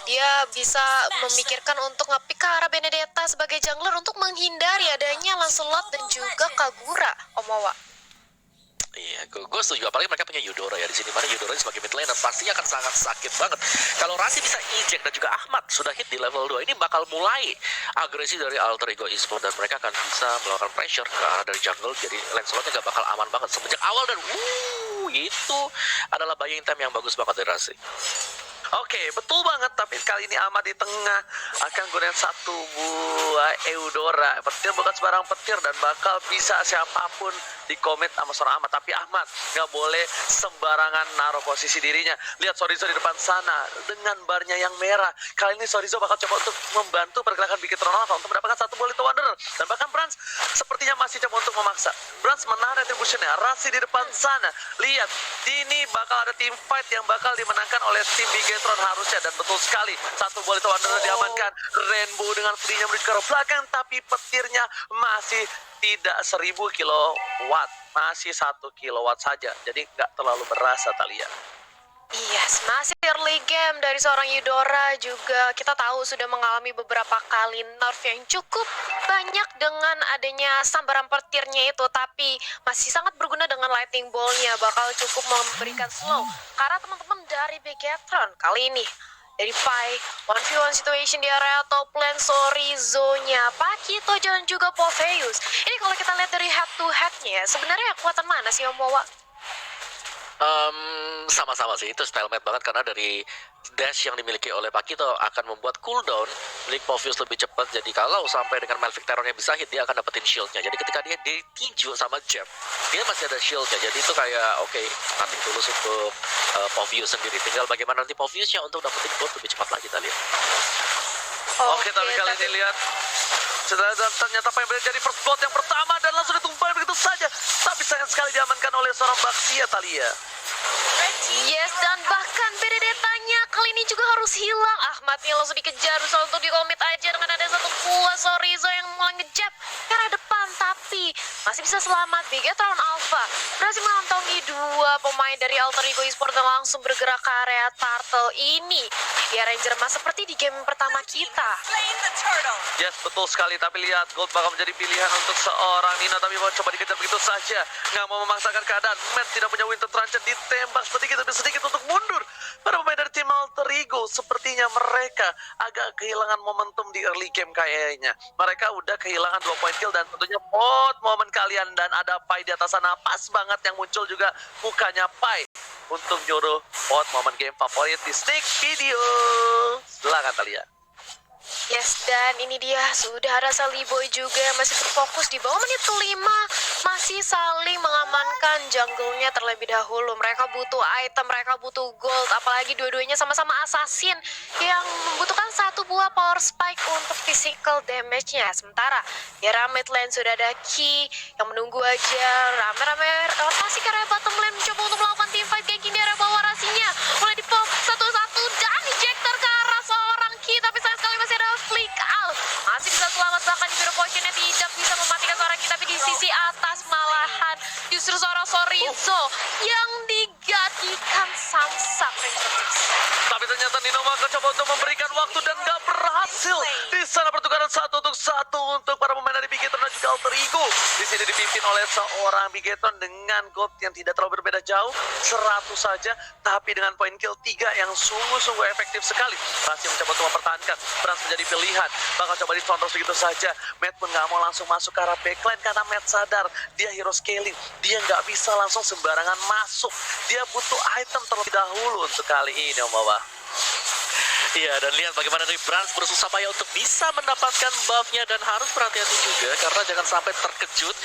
dia bisa memikirkan untuk nge-pick Kara Benedetta sebagai jungler untuk menghindari adanya Lancelot dan juga Kagura, Omawa. Iya, gue setuju. Apalagi mereka punya Eudora ya di sini. Mana Eudora sebagai mid laner pastinya akan sangat sakit banget. Kalau Rasi bisa eject dan juga Ahmad sudah hit di level 2, ini bakal mulai agresi dari Alter Ego Esports dan mereka akan bisa melakukan pressure ke arah dari jungle. Jadi Lancelotnya gak bakal aman banget semenjak awal dan itu adalah buying time yang bagus banget dari Rasi. Oke, betul banget. Tapi kali ini Ahmad di tengah akan gunakan satu buah Eudora. Petir bukan sembarang petir dan bakal bisa siapapun di komit sama seorang Ahmad. Tapi Ahmad nggak boleh sembarangan naruh posisi dirinya. Lihat Sorizo di depan sana dengan barnya yang merah. Kali ini Sorizo bakal coba untuk membantu pergerakan Bigetron Alpha untuk mendapatkan satu buah Little Wanderer. Dan bahkan Brans sepertinya masih coba untuk memaksa. Brans menahan retributionnya. Rasi di depan sana. Lihat, ini bakal ada team fight yang bakal dimenangkan oleh tim Bigetron harusnya. Dan betul sekali, satu bola Wanderer diamankan. Rainbow dengan free-nya menuju ke arah belakang, tapi petirnya masih tidak 1000 kilowatt, masih 1 kilowatt saja. Jadi nggak terlalu berasa, Thalia. Yes, masih early game dari seorang Eudora juga kita tahu sudah mengalami beberapa kali nerf yang cukup banyak dengan adanya sambaran petirnya itu, tapi masih sangat berguna dengan lightning ball-nya, bakal cukup memberikan slow karena teman-teman dari Bigetron kali ini dari Pai 1v1 situation di area top lane. Sorizo-nya Pakito dan juga Poveus. Ini kalau kita lihat dari head to head-nya sebenarnya kekuatan mana sih Om Wawa? Sama-sama sih, itu stalemate banget karena dari dash yang dimiliki oleh Pakito akan membuat cooldown milik Povius lebih cepat. Jadi kalau sampai dengan Malphite Terrornya bisa hit, dia akan dapetin shieldnya. Jadi ketika dia ditinju sama Jab, dia masih ada shieldnya. Jadi itu kayak oke, nothing tulus untuk Povius sendiri. Tinggal bagaimana nanti Poviusnya untuk dapetin gold lebih cepat lagi, kita lihat. Oke, tapi kali ini lihat ternyata apa yang terjadi, first blood yang pertama dan langsung ditumpahin begitu saja. Tapi sayang sekali diamankan oleh seorang Baxia, Thalia. Yes, dan bahkan Benedetta-nya kali ini juga harus hilang. Ahmadnya langsung dikejar, berusaha untuk dikomit aja dengan ada satu buah Sorizo yang mulai ngejab ke arah depan, tapi masih bisa selamat. Bigetron Alpha berhasil mengantongi dua pemain dari Alter Ego Esports dan langsung bergerak ke area turtle ini. Ya, Ranger Mas seperti di game pertama kita. Yes, betul sekali. Tapi lihat, gold bakal menjadi pilihan untuk seorang Nino, tapi mau coba dikejar begitu saja. Nggak mau memaksakan keadaan. Matt tidak punya Winter Truncheon, ditembak sedikit untuk mundur. Para pemain dari tim Alter Ego, sepertinya mereka agak kehilangan momentum di early game kayaknya. Mereka udah kehilangan 2 point kill dan tentunya pot momen kalian. Dan ada Pai di atas sana, pas banget yang muncul juga mukanya Pai untuk nyuruh pot momen game favorit di sneak video. Silakan Thalia. Yes, dan ini dia sudah ada Saliboy juga yang masih berfokus di bawah menit ke-5, masih saling mengamankan jungle-nya terlebih dahulu. Mereka butuh item, mereka butuh gold, apalagi dua-duanya sama-sama assassin yang membutuhkan satu buah power spike untuk physical damage-nya. Sementara di area mid lane sudah ada Ki yang menunggu aja, rame-rame rotasi ke area bottom lane mencoba untuk melakukan team fight ganking di area bawah. Rasinya mulai dipop satu-satu dan ejector ke arah seorang Ki, tapi sayang sekali masih ada flick out. Masih bisa selamat, bahkan di Hero Potion-nya tidak bisa mematikan seorang Ki, tapi di sisi atas malahan justru seorang Sorizo yang digantikan samsak. Tapi ternyata Nino Maka coba untuk memberikan waktu dan nggak berhasil. Di sana pertukaran 1-1 untuk para pemain dari Bigetron dan juga Alter Ego. Di sini dipimpin oleh seorang Bigetron dengan gold yang tidak terlalu berbeda jauh, 100 saja, tapi dengan poin kill 3 yang sungguh-sungguh efektif sekali. Masih mencoba untuk mempertahankan, Brans menjadi pilihan. Bakal coba di-counter begitu saja. Matt pun nggak mau langsung masuk ke arah backline karena Matt sadar dia hero scaling. Dia nggak bisa langsung sembarangan masuk. Dia butuh item terlebih dahulu untuk kali ini, Om Bawa. Iya, dan lihat bagaimana dari Brans bersusah payah untuk bisa mendapatkan buff-nya, dan harus berhati-hati juga karena jangan sampai terkejut.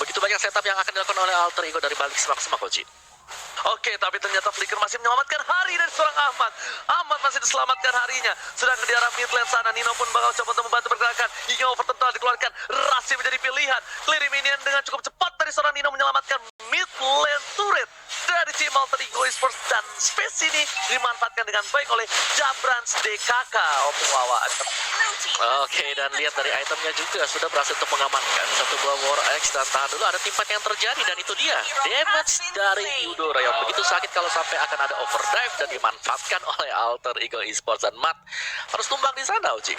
Begitu banyak setup yang akan dilakukan oleh Alter Ego dari balik semak-semak, Koji. Oke, tapi ternyata Flicker masih menyelamatkan hari dari seorang Ahmad. Ahmad masih diselamatkan harinya. Sedangkan di arah mid lane sana, Nino pun bakal coba untuk membantu pergerakan. Hingga overturn telah dikeluarkan. Rasi menjadi pilihan. Clearing minion dengan cukup cepat dari seorang Nino menyelamatkan mid lane turret dari dari tim Alter Ego Esports, dan space ini dimanfaatkan dengan baik oleh Jabrans DKK. Wawa. Oke, dan lihat dari itemnya juga sudah berhasil untuk mengamankan satu buah War X, dan tahan dulu ada teamfight yang terjadi, dan itu dia damage dari Eudora yang begitu sakit kalau sampai akan ada overdrive dan dimanfaatkan oleh Alter Ego Esports, dan Matt harus tumbang di sana, Uji.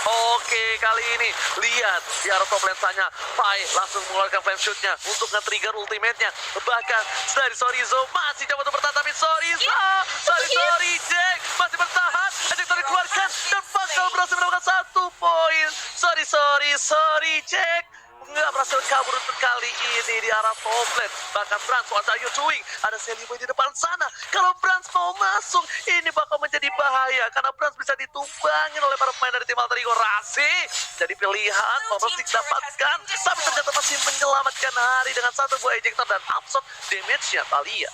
Oke, kali ini lihat di arah top lane sana, Pai langsung mengeluarkan flame shoot-nya untuk nge-trigger ultimate-nya. Bahkan dari Sorizo masih coba untuk bertahan, tapi Sorizo, sorry Jack masih bertahan. Jack dikeluarkan dan bakal berhasil mendapatkan 1 poin. Sorry Jack, nggak berhasil kabur untuk kali ini di arah top lane. Bahkan Brans, what are you doing? Ada Sally Boy di depan sana. Kalau Brans mau masuk, ini bakal menjadi bahaya karena Brans bisa ditumbangin oleh para pemain dari tim Alter Ego. Rasi jadi pilihan, Pomostik dapatkan, tapi ternyata masih menyelamatkan hari dengan 1 buah ejector dan absorb damage-nya Thalia.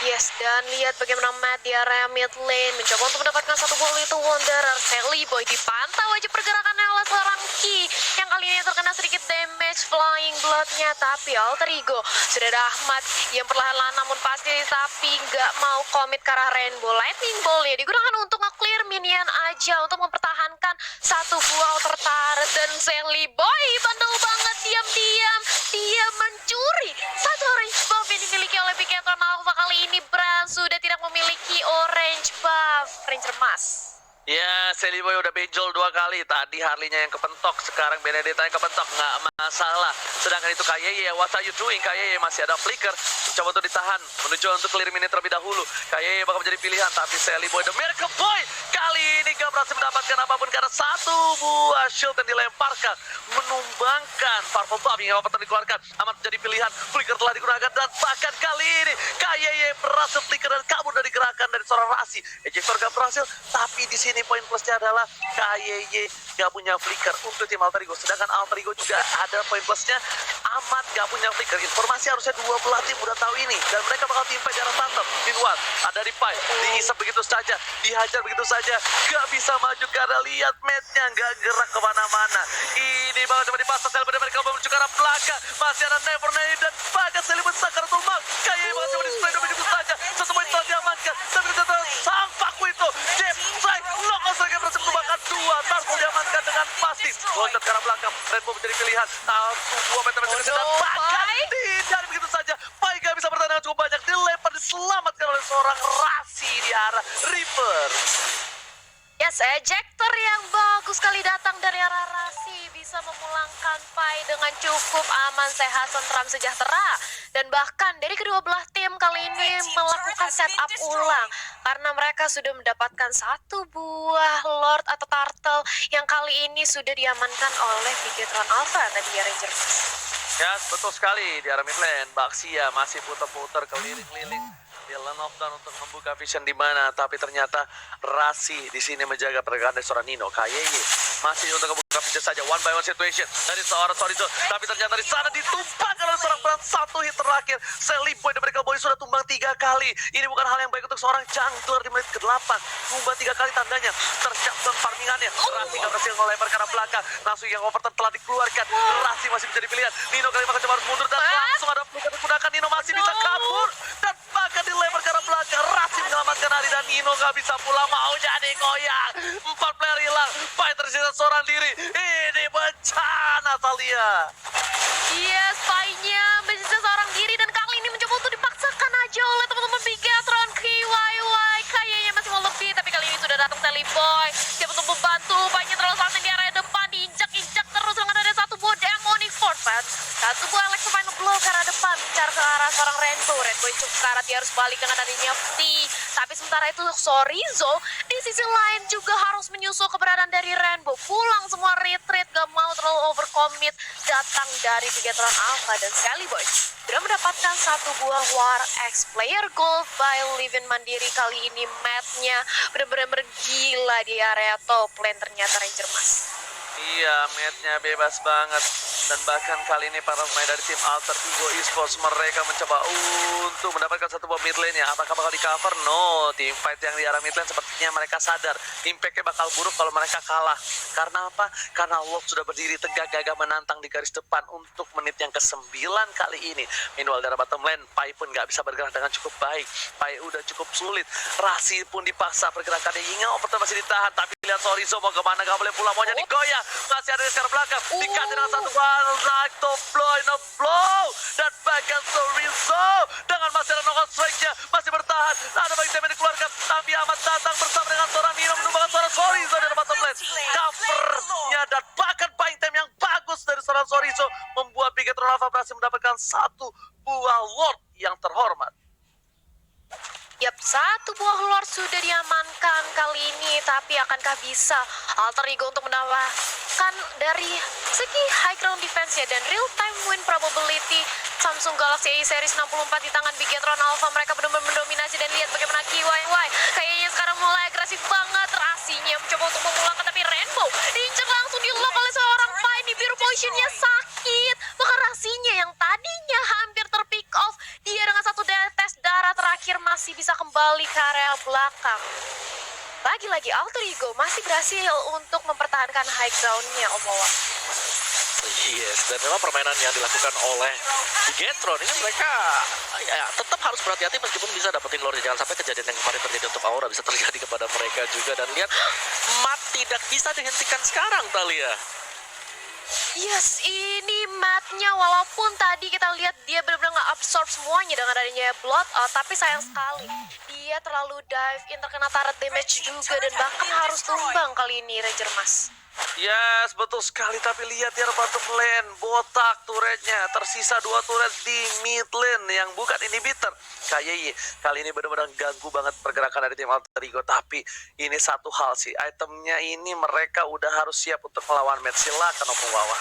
Yes, dan lihat bagaimana Matt di area mid lane mencoba untuk mendapatkan 1 buah Little Wanderer. Sally Boy dipantau aja pergerakannya oleh seorang Ki yang kali ini terkena sedikit damage flying blood-nya, tapi Alter Ego sudah ada Ahmad yang perlahan-lahan namun pasti tapi nggak mau komit ke arah Rainbow. Lightning Ball-nya digunakan untuk nge-clear minion aja untuk mempertahankan 1 buah outer turret, dan Sally Boy bandel banget, diam-diam dia mencuri 1 orange buff yang dimiliki oleh Piketron Alpha. Kali ini Bran sudah tidak memiliki orange buff. Ranger Mas. Ya, Sally Boy udah benjol 2 kali. Tadi Harley-nya yang kepentok, sekarang Benedetta yang kepentok. Nggak masalah. Sedangkan itu KYY, what are you doing? KYY masih ada flicker. Mencoba untuk ditahan, menuju untuk clear minute terlebih dahulu. KYY bakal menjadi pilihan, tapi Sally Boy, the Miracle Boy, kali ini gak berhasil mendapatkan apapun karena 1 buah shield yang dilemparkan. Menumbangkan Purple Buff yang Overton dikeluarkan. Amat menjadi pilihan, flicker telah digunakan, dan bahkan kali ini KYY berhasil flicker dan kabur dari gerakan dari seorang Rasi. Ejector gak berhasil, tapi di sini poin plusnya adalah KYY gak punya flicker untuk tim Alter Ego. Sedangkan Alter Ego juga ada poin plusnya, Amat gak punya flicker. Informasi harusnya 2 belah tim udah tahu ini, dan mereka bakal timpai di arah Phantom. Meanwhile, ada Ripai, diisap begitu saja, dihajar begitu saja, gak bisa maju karena lihat match-nya gak gerak kemana-mana. Ini bakal coba dipasang Sally Boy, mereka menuju ke arah belakang. Masih ada Never Nay dan bahkan Sally Boy sakar tumbang. KYY bakal coba di-spray begitu saja, 1 poin telah diamankan, tapi ternyata sang paku itu Jeff Sai lokal saja berhasil menumbangkan 2. Tarpol diamankan dengan pasti. Loncat ke arah belakang, Rainbow menjadi pilihan. 1 buah meter dan bahkan tidak begitu saja. Pai gak bisa bertahan dengan cukup banyak, dilempar, diselamatkan oleh seorang Rasi di arah Reaper. Yes, ejector yang bagus sekali datang dari arah Rasi bisa memulangkan Pai dengan cukup aman, sehat, tentram, sejahtera. Dan bahkan dari kedua belah tim kali ini melakukan setup ulang karena mereka sudah mendapatkan 1 buah Lord atau Turtle yang kali ini sudah diamankan oleh Bigetron Alpha tadi ya, Rangers. Ya, betul sekali di arah mid lane. Baxia masih putar-putar keliling-liling. Dia Land of Dawn untuk membuka vision di mana, tapi ternyata Rasi di sini menjaga pergerakan dari seorang Nino. KYY masih untuk membuka vision saja, 1 by 1 situation dari seorang Sorizo, tapi ternyata di sana ditumpahkan oleh seorang Brand. 1 hit terakhir, Sally Boy dan Miracle Boy sudah tumbang 3 kali. Ini bukan hal yang baik untuk seorang jungler di menit ke-8. Tumbang 3 kali tandanya tersiapkan farmingannya. Rasi gak berhasil melempar ke arah belakang, langsung yang Overton telah dikeluarkan. Rasi masih menjadi pilihan. Nino kali ini coba harus mundur dan langsung ada flicker digunakan. Nino masih bisa kabur dan bahkan dilempar ke arah belakang. Rasi menyelamatkan hari dan Nino gak bisa pulang, mau jadi goyang. 4 player hilang, Pai tersisa seorang diri. Ini bencana Thalia. Yes, Pai-nya bersisa seorang diri dan kali ini mencoba untuk dipaksakan aja oleh teman-teman Bigetron. KYY kayaknya masih mau lebih, tapi kali ini sudah datang Sally Boy. Siap untuk membantu, Pai-nya terlalu santai di area depan, diinjak-injak terus dengan ada 1 buah Demonic Force, 1 buah Electrifying Blow ke arah depan, bicara ke arah seorang Rainbow. Rainbow itu sekarang dia harus balik dengan adanya F. Tapi sementara itu Sorizo di sisi lain juga harus menyusul keberadaan dari Rainbow. Pulang semua retreat, gak mau terlalu overcommit. Datang dari Bigetron Alpha dan Sally Boy sudah mendapatkan 1 buah War X Player Gold by Livin Mandiri. Kali ini match-nya benar-benar gila di area top lane ternyata, Ranger Mas. Iya, match-nya bebas banget. Dan bahkan kali ini para pemain dari tim Alter Ego Esports mereka mencoba untuk mendapatkan 1 buah mid lane ya. Apakah bakal di cover? No, tim fight yang di arah mid lane seperti saatnya mereka sadar impact-nya bakal buruk kalau mereka kalah. Karena apa? Karena Lord sudah berdiri tegak gagah menantang di garis depan untuk menit yang ke-9 kali ini. Meanwhile dari bottom lane, Pai pun nggak bisa bergerak dengan cukup baik. Pai udah cukup sulit. Rasi pun dipaksa pergerakannya. Hingga pertama masih ditahan, tapi lihat Sorizo mau kemana, gak boleh pulang, maunya digoyah. Masih ada di sekarang belakang, dikasih dengan satu naik to blow in a blow. Dan bahkan Sorizo dengan masih ada knockout strike-nya, masih bertahan. Ada baik damage dikeluarkan, tapi Ahmad datang bersama dengan seorang Nino menumbangkan suara Sorizo dari bottom lane. Covernya dan bahkan buying time yang bagus dari seorang Sorizo membuat Bigetron Alpha berhasil mendapatkan satu buah Lord yang terhormat. Yap, satu buah Lord sudah diamankan kali ini, tapi akankah bisa Alter Ego untuk mendapatkan dari segi high ground defense-nya dan real time win probability Samsung Galaxy A Series 64 di tangan Bigetron Alpha. Mereka benar-benar mendominasi dan lihat bagaimana KYY kayaknya sekarang mulai agresif banget. Rasinya mencoba untuk memulangkan, tapi Rainbow diinjak langsung di lock oleh seorang Pai. Di biru positionnya sakit, maka Rasinya yang tadinya hampir terpick off, dia dengan satu tes darah terakhir masih bisa kembali ke area belakang. Lagi-lagi Alter Ego masih berhasil untuk mempertahankan high ground-nya, Om Wawa. Yes, dan memang permainan yang dilakukan oleh Bigetron ini mereka ya, tetap harus berhati-hati meskipun bisa dapetin Lord. Jangan sampai kejadian yang kemarin terjadi untuk Aura bisa terjadi kepada mereka juga. Dan lihat, Mat tidak bisa dihentikan sekarang, Thalia. Yes, ini matnya walaupun tadi kita lihat dia benar-benar nge-absorb semuanya dengan adanya blood out, tapi sayang sekali dia terlalu dive in, terkena turret damage juga dan bahkan harus tumbang kali ini Ranger Mas. Yes, betul sekali. Tapi lihat ya bottom lane, botak turretnya. Tersisa 2 turret di mid lane yang bukan inhibitor. KYY kali ini benar-benar ganggu banget pergerakan dari tim Alter Ego. Tapi ini satu hal sih, itemnya ini mereka udah harus siap untuk melawan match. Silakan Om Wawa.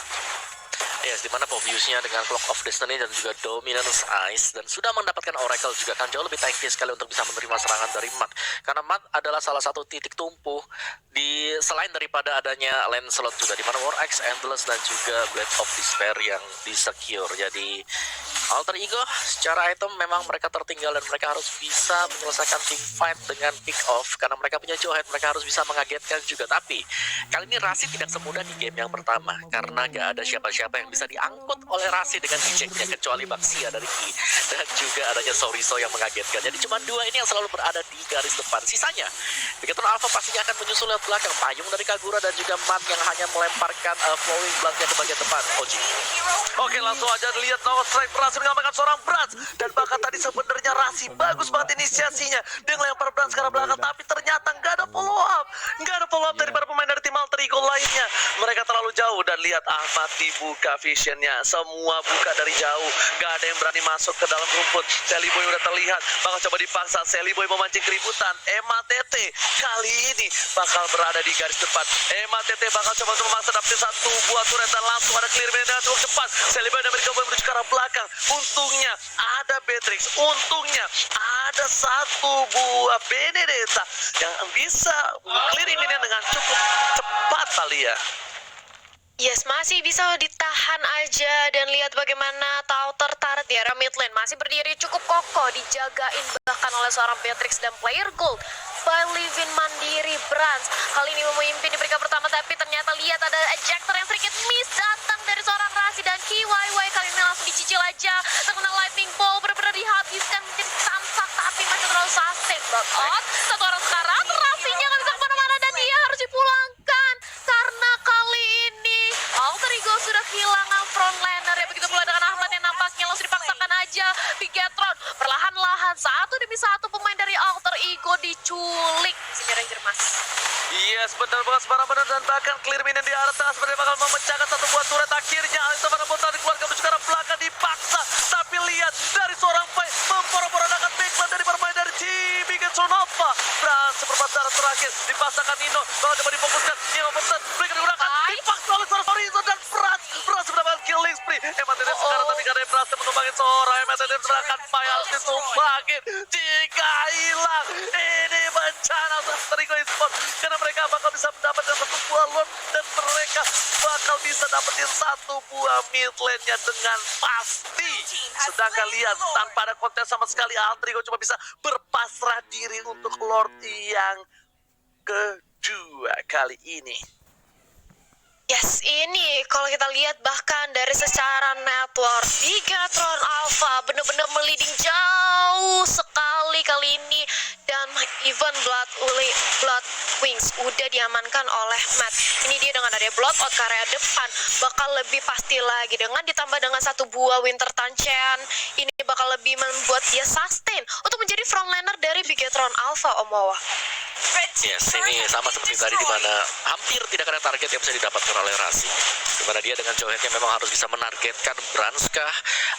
Yes, dimana Poviusnya dengan Clock of Destiny dan juga Dominance Ice dan sudah mendapatkan Oracle juga kan jauh lebih tanky sekali untuk bisa menerima serangan dari Mat. Karena Mat adalah salah satu titik tumpuh di selain daripada adanya Lancelot juga, dimana War Axe, Endless dan juga Blade of Despair yang di-secure. Jadi Alter Ego secara item memang mereka tertinggal dan mereka harus bisa menyelesaikan team fight dengan pick off karena mereka punya Jawhead, mereka harus bisa mengagetkan juga. Tapi kali ini Rasi tidak semudah di game yang pertama karena gak ada siapa-siapa yang bisa diangkut oleh Rasi dengan ejectnya kecuali Baxia dari Ki dan juga adanya Sorizo yang mengagetkan. Jadi cuma 2 ini yang selalu berada di garis depan. Sisanya Bigetron Alpha pastinya akan menyusul lewat belakang. Payung dari Kagura dan juga Mat yang hanya melemparkan flowing bloodnya ke bagian depan. Oji. Oke, langsung aja lihat Noah Strike berhasil mengamankan seorang Brans. Dan bahkan tadi sebenarnya Rasi bagus banget inisiasinya. Dia ngelempar Brans ke arah belakang, tapi ternyata nggak ada follow up. Nggak ada follow up dari para pemain dari tim Alter Ego lainnya. Mereka terlalu jauh dan lihat Ahmad dibuka visionnya. Semua buka dari jauh. Nggak ada yang berani masuk ke dalam rumput. Sally Boy udah terlihat. Bakal coba dipaksa. Sally Boy memancing keributan. Emma Tete kali ini bakal berada di garis depan. Emma Tete bakal coba untuk memaksa dapetin satu buah turret dan langsung ada clear dengan cukup cepat. Sally Boy dan Amerika Boy menuju ke arah belakang. Untungnya ada Beatrix. Untungnya ada satu buah Benedetta yang bisa clear minion dengan cukup cepat kali ya. Yes, masih bisa ditahan aja dan lihat bagaimana Tau tertarik di area mid lane. Masih berdiri cukup kokoh, dijagain bahkan oleh seorang Beatrix dan player gold by Livin Mandiri Brans. Kali ini memimpin di peringkat pertama, tapi ternyata lihat ada ejector yang sedikit miss datang dari seorang Rasi dan KYY. Kali ini langsung dicicil aja, terkena lightning ball, benar-benar dihabiskan menjadi samsak, tapi masih terlalu sustain. But satu orang sekarang, Rasinya nggak bisa kemana-mana dan dia harus dipulangkan karena kali ini Alter Ego sudah kehilangan frontlaner ya. Begitu pula dengan Ahmad yang nampaknya langsung dipaksakan aja. Bigetron perlahan-lahan satu demi satu pemain dari Alter Ego diculik. Sini Ranger Mas. Yes, benar banget benar dan bahkan clear minion di arah tengah sebenarnya bakal memecahkan satu buah turret. Akhirnya Alistar Botan dikeluarkan menuju ke arah belakang dipaksa. Tapi lihat dari seorang Pai memporak-porandakan backline dari bermain dari tim Bigetron Alpha. Brans seperempat darah terakhir dipasangkan Nino. Kalau coba difokuskan, Nino Botan break digunakan. Dipaksa oleh seorang Horizon dan Brans mendapatkan killing spree. Emma Tete sekarang tapi karena Brans menumbangin seorang. Emma Tete sedangkan Pai harus ditumbangin. Jika hilang, ini bencana untuk Alter Ego Esports. Karena mereka bakal bisa mendapatkan satu buah Lord dan mereka bakal bisa dapetin satu buah mid lane-nya dengan pasti. Sedangkan lihat tanpa ada kontes sama sekali Alter Ego cuma bisa berpasrah diri untuk Lord yang kedua kali ini. Yes, ini kalau kita lihat bahkan dari secara network Bigetron Alpha bener-bener meliding jauh sekali kali ini, dan even Blood Wings udah diamankan oleh Matt. Ini dia dengan ada Bloodout ke area depan bakal lebih pasti lagi, dengan ditambah dengan satu buah Winter Tanchen ini bakal lebih membuat dia sustain untuk menjadi frontliner dari Bigetron Alpha, Omawa. Yes, ini sama seperti tadi di mana hampir tidak ada target yang bisa didapatkan oleh Rasi. Di mana dia dengan Jowhead-nya memang harus bisa menargetkan Brans kah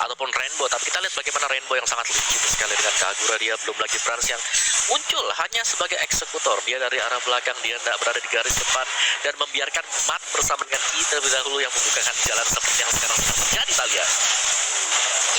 ataupun Rainbow. Tapi kita lihat bagaimana Rainbow yang sangat licin sekali dengan Kagura. Dia belum lagi Brans yang muncul hanya sebagai eksekutor. Dia dari arah belakang, dia tidak berada di garis depan dan membiarkan Matt bersama dengan kita lebih dahulu yang membukakan jalan seperti yang sekarang sedang terjadi, Talia.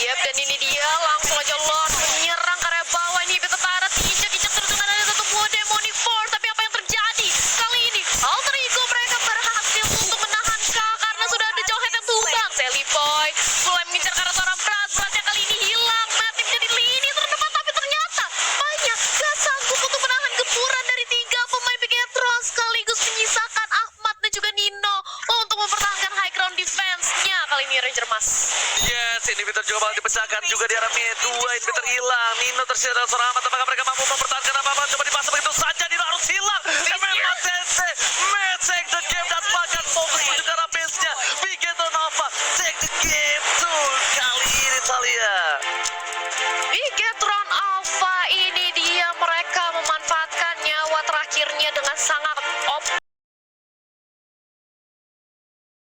Yep, dan ini dia langsung aja Lord menyerang ke area bawah. Ini Betatarat diinjak-injak terus dengan ada satu buah Demonic Force. Tapi apa yang terjadi kali ini? Alter Ego mereka berhasil untuk menahan K karena sudah ada Jowhead yang tumbang. Sally Boy mulai mengincar ke arah seorang Brans yang kali ini hilang. Matic jadi lini terdepan, tapi ternyata banyak gak sanggup untuk menahan gempuran dari tiga pemain Bigetron sekaligus menyisakan Ahmad dan juga Nino untuk mempertahankan high ground defense-nya kali ini Ranger Mas. Yes, inhibitor juga bakal dipecahkan juga di arah mid. Dua inhibitor hilang. Nino tersisa dalam serangan. Apakah mereka mampu mempertahankan apa-apa? Coba dipasang begitu saja. Nino harus hilang. Memang Sensei. Matt take the game dan bahkan fokus menuju ke arah base-nya. Bigetron Alpha take the game tuh kali ini, Talia. Bigetron Alpha ini dia mereka memanfaatkan nyawa terakhirnya dengan sang